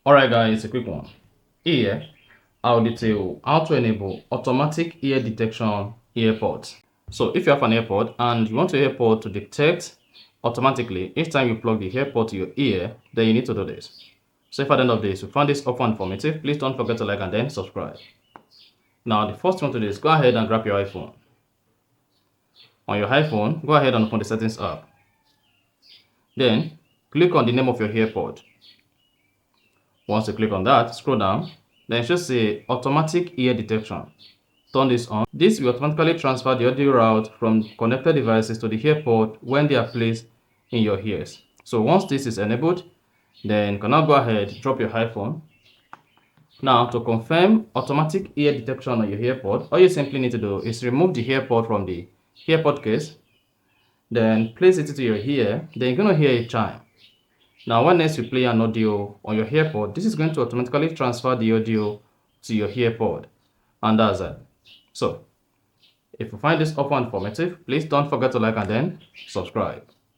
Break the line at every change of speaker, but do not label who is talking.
Alright guys, a quick one. Here, I'll detail how to enable automatic ear detection AirPods. So if you have an AirPod and you want your AirPod to detect automatically each time you plug the AirPod to your ear, then you need to do this. So if at the end of this you found this offer informative, please don't forget to like and then subscribe. Now the first thing to do is go ahead and grab your iPhone. On your iPhone, go ahead and open the settings app. Then click on the name of your AirPod. Once you click on that, scroll down, then it should say automatic ear detection. Turn this on. This will automatically transfer the audio route from connected devices to the AirPod when they are placed in your ears. So once this is enabled, then you can now go ahead, drop your iPhone. Now to confirm automatic ear detection on your AirPod, all you simply need to do is remove the AirPod from the AirPod case, then place it into your ear, then you're going to hear a chime. Now, when next you play an audio on your AirPod, this is going to automatically transfer the audio to your AirPod, and that's it. So, if you find this offer informative, please don't forget to like and then subscribe.